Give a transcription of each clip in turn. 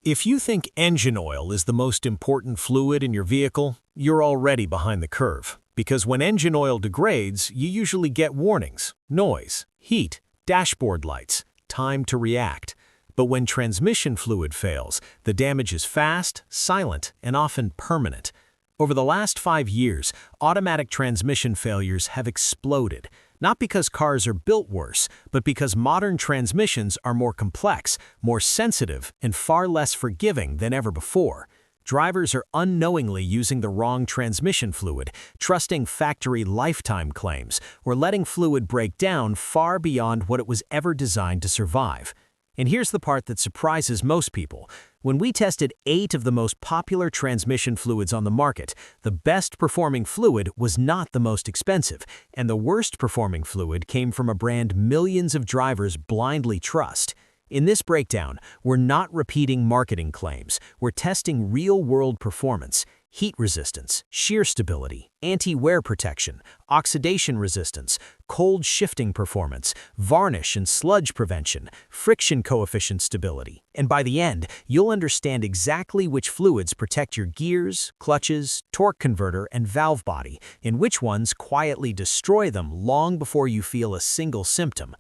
If you think engine oil is the most important fluid in your vehicle, you're already behind the curve. Because when engine oil degrades, you usually get warnings, noise, heat, dashboard lights, time to react. But when transmission fluid fails, the damage is fast, silent, and often permanent. Over the last 5 years, automatic transmission failures have exploded. Not because cars are built worse, but because modern transmissions are more complex, more sensitive, and far less forgiving than ever before. Drivers are unknowingly using the wrong transmission fluid, trusting factory lifetime claims, or letting fluid break down far beyond what it was ever designed to survive. And here's the part that surprises most people. When we tested 8 of the most popular transmission fluids on the market, the best performing fluid was not the most expensive, and the worst performing fluid came from a brand millions of drivers blindly trust. In this breakdown, we're not repeating marketing claims, we're testing real-world performance, heat resistance, shear stability, anti-wear protection, oxidation resistance, cold shifting performance, varnish and sludge prevention, friction coefficient stability. And by the end, you'll understand exactly which fluids protect your gears, clutches, torque converter, and valve body, and which ones quietly destroy them long before you feel a single symptom.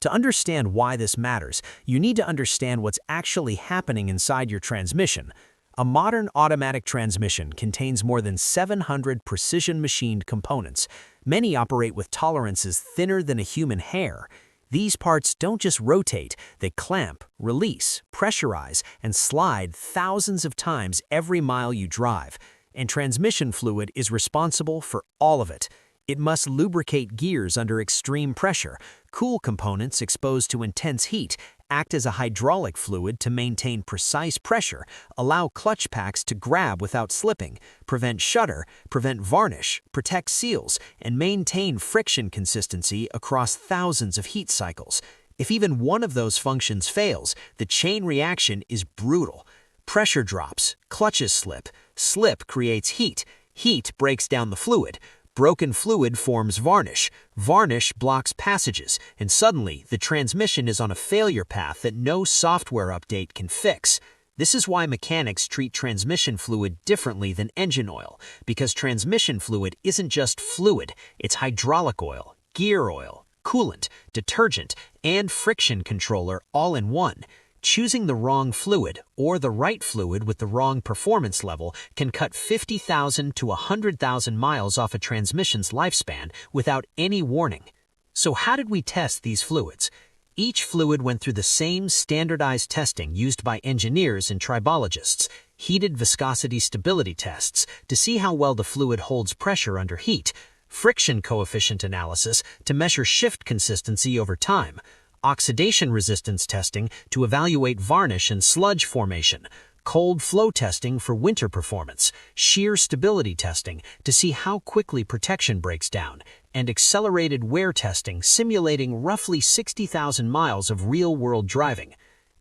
To understand why this matters, you need to understand what's actually happening inside your transmission. A modern automatic transmission contains more than 700 precision-machined components. Many operate with tolerances thinner than a human hair. These parts don't just rotate, they clamp, release, pressurize, and slide thousands of times every mile you drive. And transmission fluid is responsible for all of it. It must lubricate gears under extreme pressure, cool components exposed to intense heat, act as a hydraulic fluid to maintain precise pressure, allow clutch packs to grab without slipping, prevent shudder, prevent varnish, protect seals, and maintain friction consistency across thousands of heat cycles. If even one of those functions fails, the chain reaction is brutal. Pressure drops, clutches slip, slip creates heat, heat breaks down the fluid. Broken fluid forms varnish. Varnish blocks passages, and suddenly the transmission is on a failure path that no software update can fix. This is why mechanics treat transmission fluid differently than engine oil, because transmission fluid isn't just fluid, it's hydraulic oil, gear oil, coolant, detergent, and friction controller all in one. Choosing the wrong fluid or the right fluid with the wrong performance level can cut 50,000 to 100,000 miles off a transmission's lifespan without any warning. So how did we test these fluids? Each fluid went through the same standardized testing used by engineers and tribologists, heated viscosity stability tests to see how well the fluid holds pressure under heat, friction coefficient analysis to measure shift consistency over time, oxidation resistance testing to evaluate varnish and sludge formation, cold flow testing for winter performance, shear stability testing to see how quickly protection breaks down, and accelerated wear testing simulating roughly 60,000 miles of real-world driving.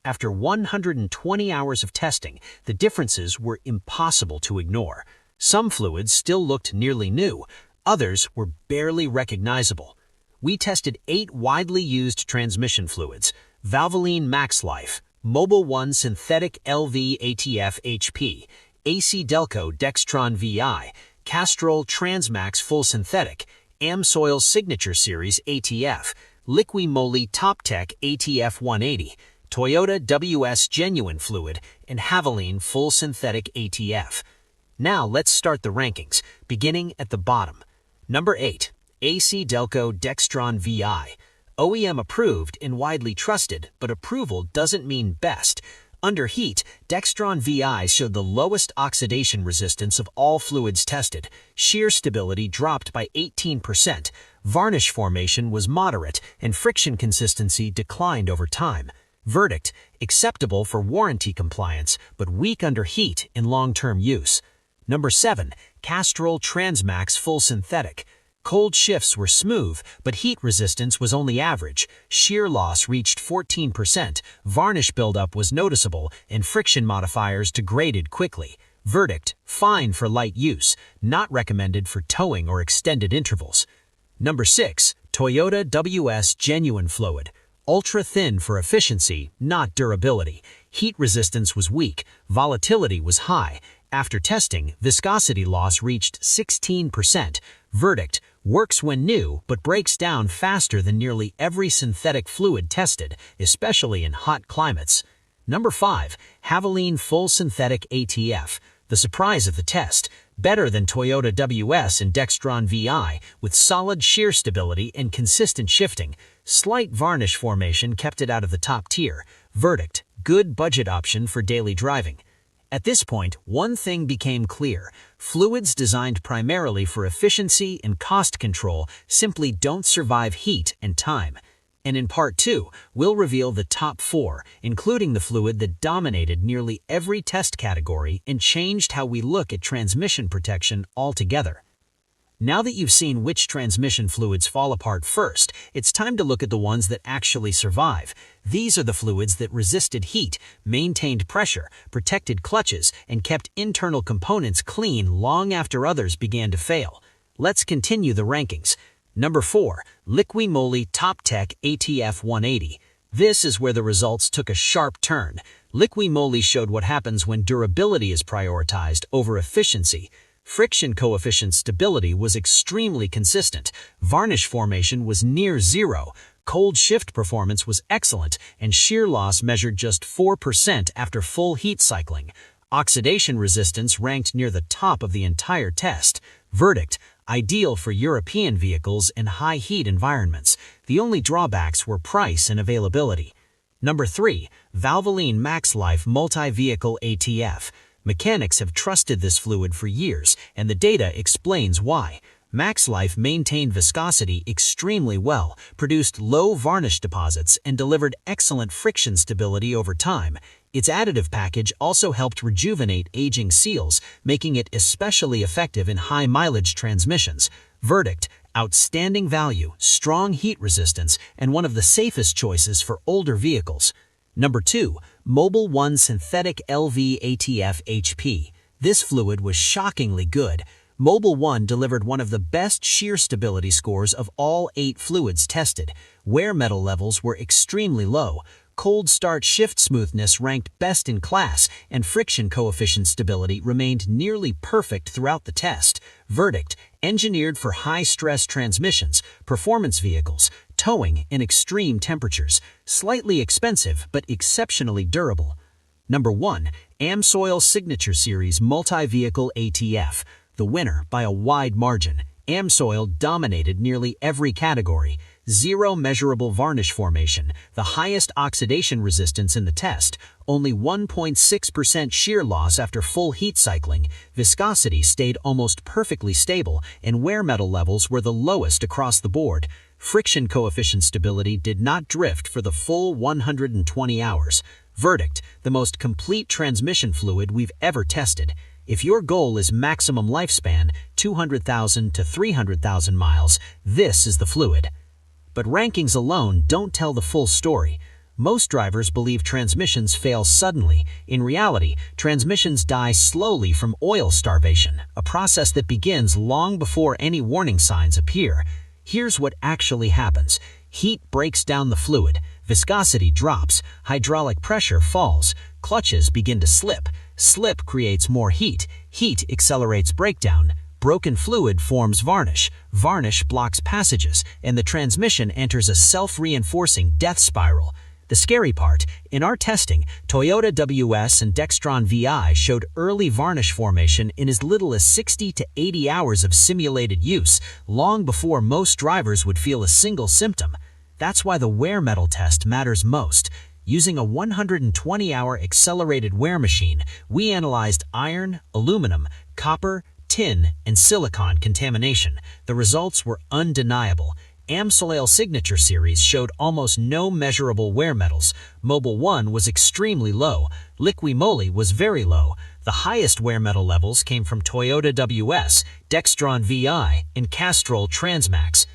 After 120 hours of testing, the differences were impossible to ignore. Some fluids still looked nearly new, others were barely recognizable. We tested 8 widely used transmission fluids: Valvoline Max Life, Mobil 1 Synthetic LV ATF HP, AC Delco Dextron VI, Castrol Transmax Full Synthetic, Amsoil Signature Series ATF, Liqui Moly Top Tech ATF 180, Toyota WS Genuine Fluid, and Havoline Full Synthetic ATF. Now let's start the rankings, beginning at the bottom. Number 8. AC Delco Dextron VI. OEM approved and widely trusted, but approval doesn't mean best. Under heat, Dextron VI showed the lowest oxidation resistance of all fluids tested. Shear stability dropped by 18%, varnish formation was moderate, and friction consistency declined over time. Verdict: acceptable for warranty compliance, but weak under heat in long-term use. Number 7. Castrol Transmax Full Synthetic. Cold shifts were smooth, but heat resistance was only average. Shear loss reached 14%, varnish buildup was noticeable, and friction modifiers degraded quickly. Verdict: fine for light use, not recommended for towing or extended intervals. Number 6. Toyota WS Genuine Fluid. Ultra thin for efficiency, not durability. Heat resistance was weak, volatility was high. After testing, viscosity loss reached 16%. Verdict: works when new, but breaks down faster than nearly every synthetic fluid tested, especially in hot climates. Number 5. Havoline Full Synthetic ATF. The surprise of the test. Better than Toyota WS and Dextron VI, with solid shear stability and consistent shifting. Slight varnish formation kept it out of the top tier. Verdict: good budget option for daily driving. At this point, one thing became clear. Fluids designed primarily for efficiency and cost control simply don't survive heat and time. And in Part 2, we'll reveal the top 4, including the fluid that dominated nearly every test category and changed how we look at transmission protection altogether. Now that you've seen which transmission fluids fall apart first, it's time to look at the ones that actually survive. These are the fluids that resisted heat, maintained pressure, protected clutches, and kept internal components clean long after others began to fail. Let's continue the rankings. Number 4. Liqui Moly Top Tech ATF 180. This is where the results took a sharp turn. Liqui Moly showed what happens when durability is prioritized over efficiency. Friction coefficient stability was extremely consistent. Varnish formation was near zero. Cold shift performance was excellent, and shear loss measured just 4% after full heat cycling. Oxidation resistance ranked near the top of the entire test. Verdict: ideal for European vehicles and high heat environments. The only drawbacks were price and availability. Number 3. Valvoline Max Life Multi-Vehicle ATF. Mechanics have trusted this fluid for years, and the data explains why. Max Life maintained viscosity extremely well, produced low varnish deposits, and delivered excellent friction stability over time. Its additive package also helped rejuvenate aging seals, making it especially effective in high-mileage transmissions. Verdict: outstanding value, strong heat resistance, and one of the safest choices for older vehicles. Number 2. Mobil 1 Synthetic LV ATF HP. This fluid was shockingly good. Mobil 1 delivered one of the best shear stability scores of all 8 fluids tested. Wear metal levels were extremely low. Cold start shift smoothness ranked best in class, and friction coefficient stability remained nearly perfect throughout the test. Verdict: engineered for high-stress transmissions, performance vehicles, towing, and extreme temperatures. Slightly expensive, but exceptionally durable. Number 1. AmSoil Signature Series Multi-Vehicle ATF. The winner by a wide margin. AmSoil dominated nearly every category. Zero measurable varnish formation, the highest oxidation resistance in the test, only 1.6% shear loss after full heat cycling, viscosity stayed almost perfectly stable, and wear metal levels were the lowest across the board. Friction coefficient stability did not drift for the full 120 hours. Verdict: the most complete transmission fluid we've ever tested. If your goal is maximum lifespan, 200,000 to 300,000 miles, this is the fluid. But rankings alone don't tell the full story. Most drivers believe transmissions fail suddenly. In reality, transmissions die slowly from oil starvation, a process that begins long before any warning signs appear. Here's what actually happens. Heat breaks down the fluid, viscosity drops, hydraulic pressure falls, clutches begin to slip. Slip creates more heat, heat accelerates breakdown. Broken fluid forms varnish, varnish blocks passages, and the transmission enters a self-reinforcing death spiral. The scary part, in our testing, Toyota WS and Dextron VI showed early varnish formation in as little as 60 to 80 hours of simulated use, long before most drivers would feel a single symptom. That's why the wear metal test matters most. Using a 120-hour accelerated wear machine, we analyzed iron, aluminum, copper, tin, and silicon contamination. The results were undeniable. AmSoil Signature Series showed almost no measurable wear metals. Mobil 1 was extremely low. Liqui Moly was very low. The highest wear metal levels came from Toyota WS, Dextron VI, and Castrol Transmax.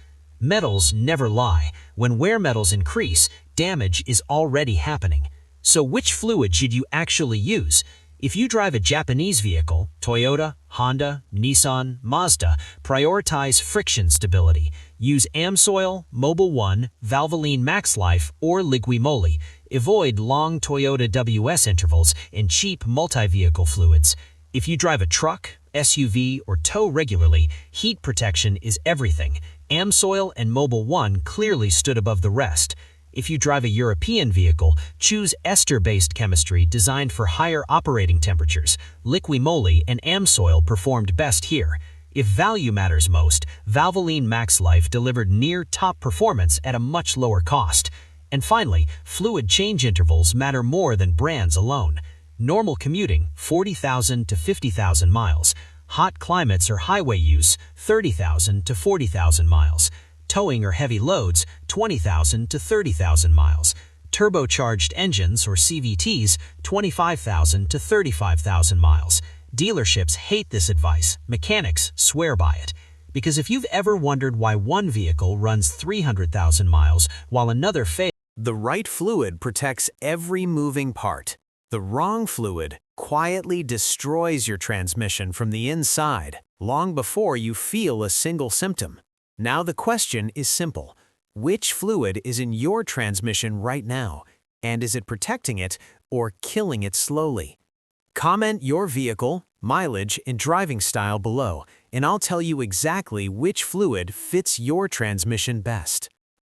Metals never lie. When wear metals increase, damage is already happening. So which fluid should you actually use? If you drive a Japanese vehicle, Toyota, Honda, Nissan, Mazda, prioritize friction stability. Use AmSoil, Mobil 1, Valvoline Max Life, or Liqui Moly. Avoid long Toyota WS intervals in cheap multi-vehicle fluids. If you drive a truck, SUV, or tow regularly, heat protection is everything. AmSoil and Mobil 1 clearly stood above the rest. If you drive a European vehicle, choose ester-based chemistry designed for higher operating temperatures. Liqui-Moly and AmSoil performed best here. If value matters most, Valvoline Max Life delivered near-top performance at a much lower cost. And finally, fluid change intervals matter more than brands alone. Normal commuting, 40,000 to 50,000 miles. Hot climates or highway use, 30,000 to 40,000 miles. Towing or heavy loads, 20,000 to 30,000 miles. Turbocharged engines or CVTs, 25,000 to 35,000 miles. Dealerships hate this advice. Mechanics swear by it. Because if you've ever wondered why one vehicle runs 300,000 miles while another fails, The right fluid protects every moving part. The wrong fluid quietly destroys your transmission from the inside, long before you feel a single symptom. Now the question is simple. Which fluid is in your transmission right now? And is it protecting it or killing it slowly? Comment your vehicle, mileage, and driving style below, and I'll tell you exactly which fluid fits your transmission best.